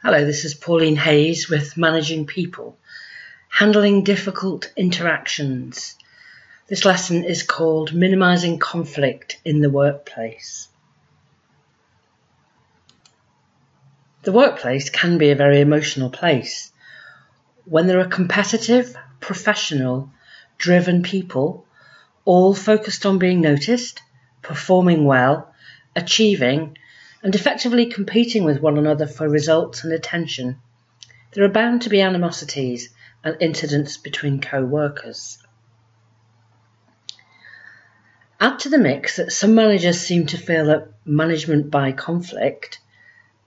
Hello, this is Pauline Hayes with Managing People, Handling Difficult Interactions. This lesson is called Minimising Conflict in the Workplace. The workplace can be a very emotional place. When there are competitive, professional, driven people, all focused on being noticed, performing well, achieving, and effectively competing with one another for results and attention, there are bound to be animosities and incidents between co-workers. Add to the mix that some managers seem to feel that management by conflict,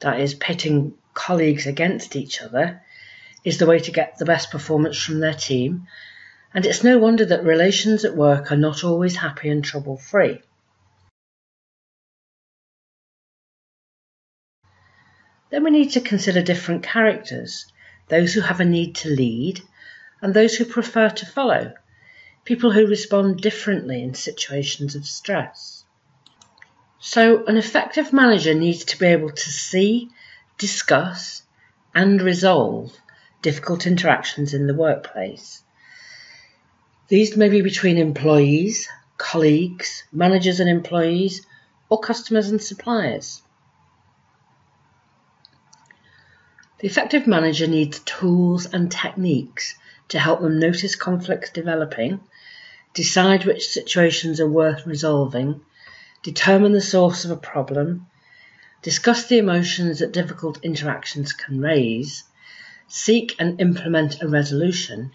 that is, pitting colleagues against each other, is the way to get the best performance from their team, and it's no wonder that relations at work are not always happy and trouble-free. Then we need to consider different characters, those who have a need to lead and those who prefer to follow, people who respond differently in situations of stress. So an effective manager needs to be able to see, discuss and resolve difficult interactions in the workplace. These may be between employees, colleagues, managers and employees, or customers and suppliers. The effective manager needs tools and techniques to help them notice conflicts developing, decide which situations are worth resolving, determine the source of a problem, discuss the emotions that difficult interactions can raise, seek and implement a resolution,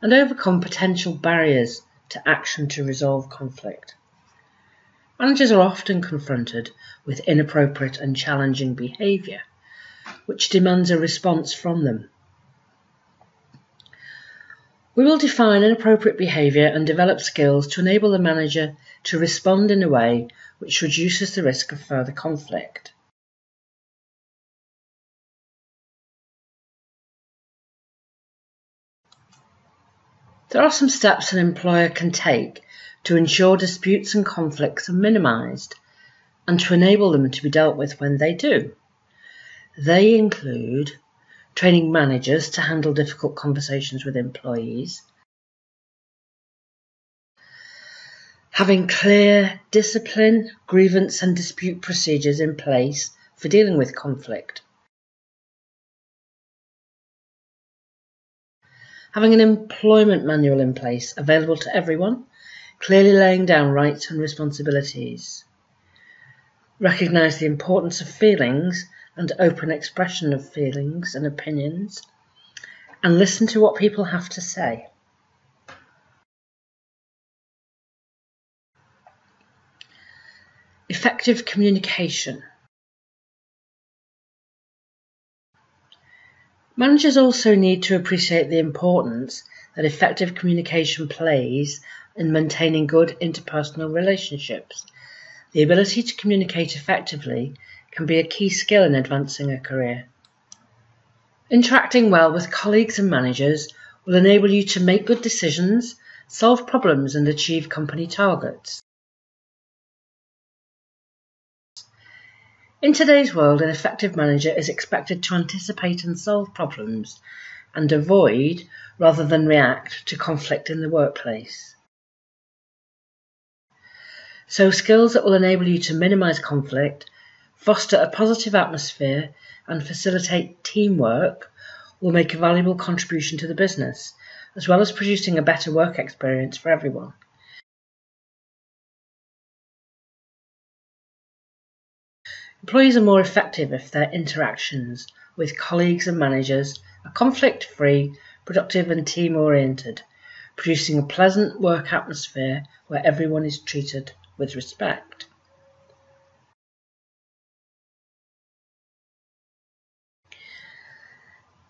and overcome potential barriers to action to resolve conflict. Managers are often confronted with inappropriate and challenging behaviour, which demands a response from them. We will define inappropriate behaviour and develop skills to enable the manager to respond in a way which reduces the risk of further conflict. There are some steps an employer can take to ensure disputes and conflicts are minimised and to enable them to be dealt with when they do. They include training managers to handle difficult conversations with employees, having clear discipline, grievance and dispute procedures in place for dealing with conflict, having an employment manual in place available to everyone, clearly laying down rights and responsibilities, recognise the importance of feelings and open expression of feelings and opinions, and listen to what people have to say. Effective communication. Managers also need to appreciate the importance that effective communication plays in maintaining good interpersonal relationships. The ability to communicate effectively can be a key skill in advancing a career. Interacting well with colleagues and managers will enable you to make good decisions, solve problems and achieve company targets. In today's world, an effective manager is expected to anticipate and solve problems and avoid, rather than react, to conflict in the workplace. So skills that will enable you to minimise conflict, foster a positive atmosphere and facilitate teamwork will make a valuable contribution to the business, as well as producing a better work experience for everyone. Employees are more effective if their interactions with colleagues and managers are conflict-free, productive and team-oriented, producing a pleasant work atmosphere where everyone is treated with respect.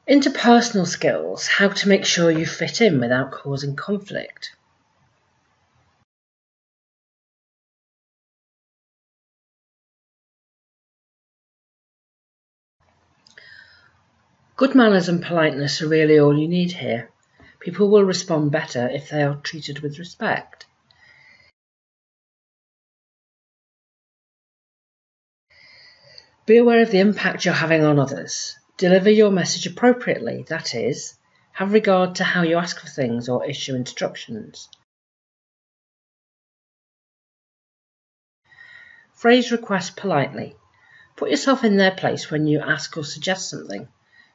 Interpersonal skills, how to make sure you fit in without causing conflict. Good manners and politeness are really all you need here. People will respond better if they are treated with respect. Be aware of the impact you're having on others. Deliver your message appropriately, that is, have regard to how you ask for things or issue instructions. Phrase requests politely. Put yourself in their place when you ask or suggest something.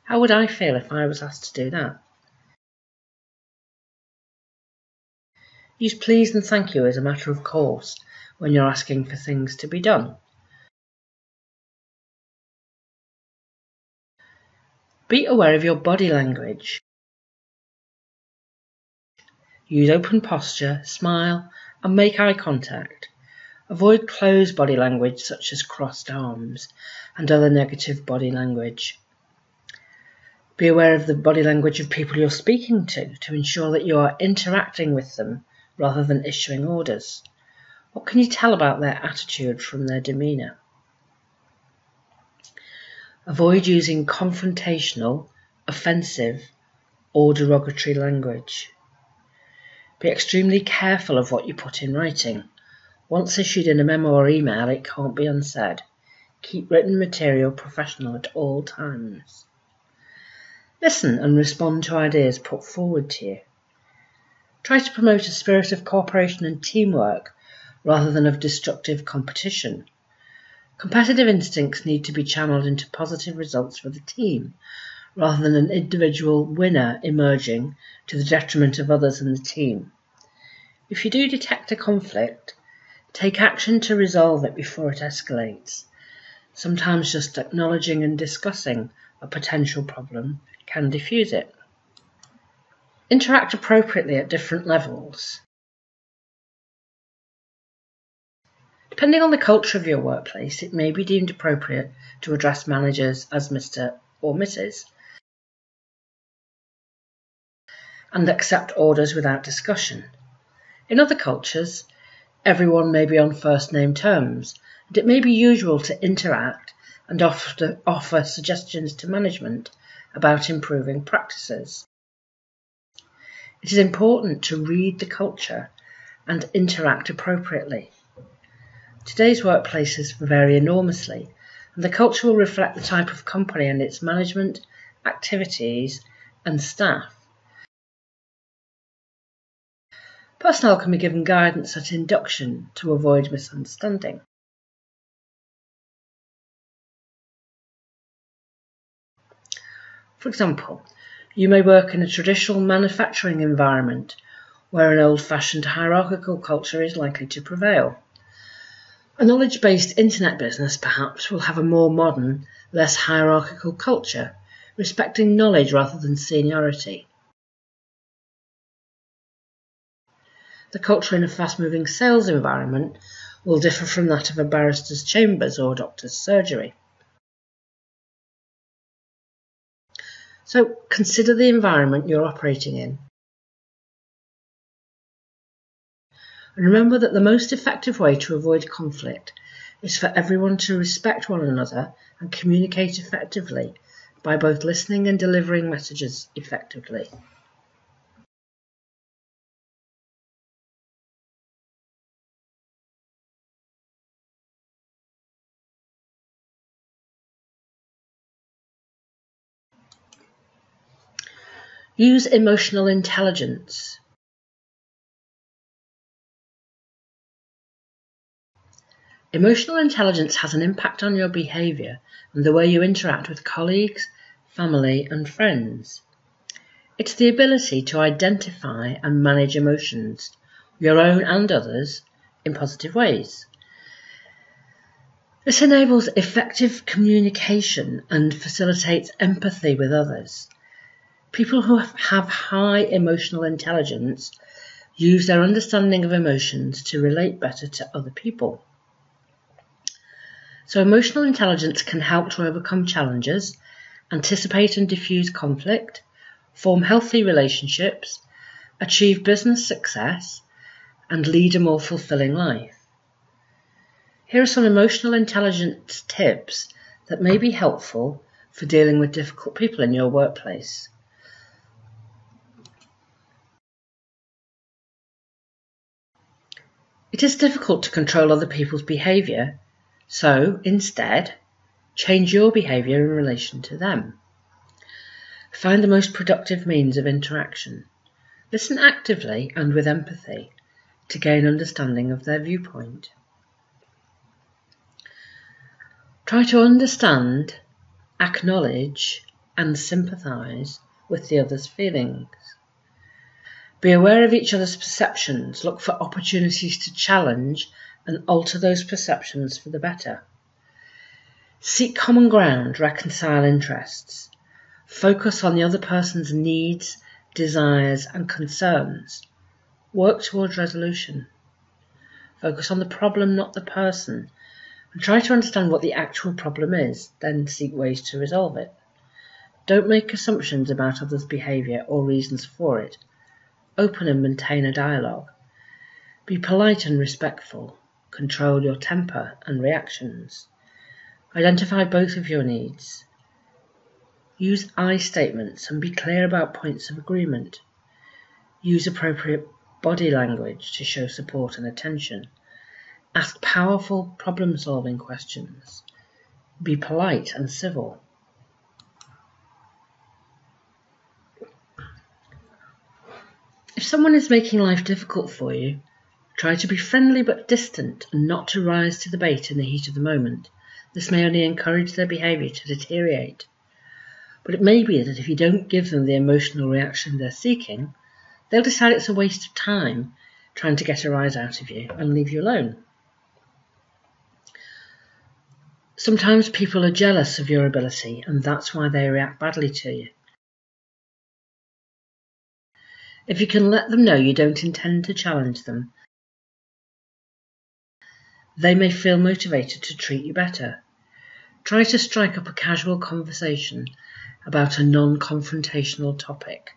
How would I feel if I was asked to do that? Use please and thank you as a matter of course when you're asking for things to be done. Be aware of your body language. Use open posture, smile, and make eye contact. Avoid closed body language such as crossed arms and other negative body language. Be aware of the body language of people you're speaking to ensure that you are interacting with them rather than issuing orders. What can you tell about their attitude from their demeanour? Avoid using confrontational, offensive, or derogatory language. Be extremely careful of what you put in writing. Once issued in a memo or email, it can't be unsaid. Keep written material professional at all times. Listen and respond to ideas put forward to you. Try to promote a spirit of cooperation and teamwork rather than of destructive competition. Competitive instincts need to be channeled into positive results for the team, rather than an individual winner emerging to the detriment of others in the team. If you do detect a conflict, take action to resolve it before it escalates. Sometimes just acknowledging and discussing a potential problem can diffuse it. Interact appropriately at different levels. Depending on the culture of your workplace, it may be deemed appropriate to address managers as Mr. or Mrs. and accept orders without discussion. In other cultures, everyone may be on first name terms, and it may be usual to interact and offer suggestions to management about improving practices. It is important to read the culture and interact appropriately. Today's workplaces vary enormously, and the culture will reflect the type of company and its management, activities, and staff. Personnel can be given guidance at induction to avoid misunderstanding. For example, you may work in a traditional manufacturing environment where an old-fashioned hierarchical culture is likely to prevail. A knowledge-based internet business perhaps will have a more modern, less hierarchical culture, respecting knowledge rather than seniority. The culture in a fast-moving sales environment will differ from that of a barrister's chambers or doctor's surgery. So consider the environment you're operating in. And remember that the most effective way to avoid conflict is for everyone to respect one another and communicate effectively by both listening and delivering messages effectively. Use emotional intelligence. Emotional intelligence has an impact on your behaviour and the way you interact with colleagues, family, and friends. It's the ability to identify and manage emotions, your own and others, in positive ways. This enables effective communication and facilitates empathy with others. People who have high emotional intelligence use their understanding of emotions to relate better to other people. So emotional intelligence can help to overcome challenges, anticipate and diffuse conflict, form healthy relationships, achieve business success, and lead a more fulfilling life. Here are some emotional intelligence tips that may be helpful for dealing with difficult people in your workplace. It is difficult to control other people's behaviour, so instead, change your behaviour in relation to them. Find the most productive means of interaction. Listen actively and with empathy to gain understanding of their viewpoint. Try to understand, acknowledge, and sympathise with the other's feelings. Be aware of each other's perceptions. Look for opportunities to challenge and alter those perceptions for the better. Seek common ground, reconcile interests. Focus on the other person's needs, desires, and concerns. Work towards resolution. Focus on the problem, not the person, and try to understand what the actual problem is, then seek ways to resolve it. Don't make assumptions about others' behaviour or reasons for it. Open and maintain a dialogue. Be polite and respectful. Control your temper and reactions. Identify both of your needs. Use I statements and be clear about points of agreement. Use appropriate body language to show support and attention. Ask powerful problem-solving questions. Be polite and civil. If someone is making life difficult for you, try to be friendly but distant and not to rise to the bait in the heat of the moment. This may only encourage their behaviour to deteriorate. But it may be that if you don't give them the emotional reaction they're seeking, they'll decide it's a waste of time trying to get a rise out of you and leave you alone. Sometimes people are jealous of your ability, and that's why they react badly to you. If you can let them know you don't intend to challenge them, they may feel motivated to treat you better. Try to strike up a casual conversation about a non-confrontational topic.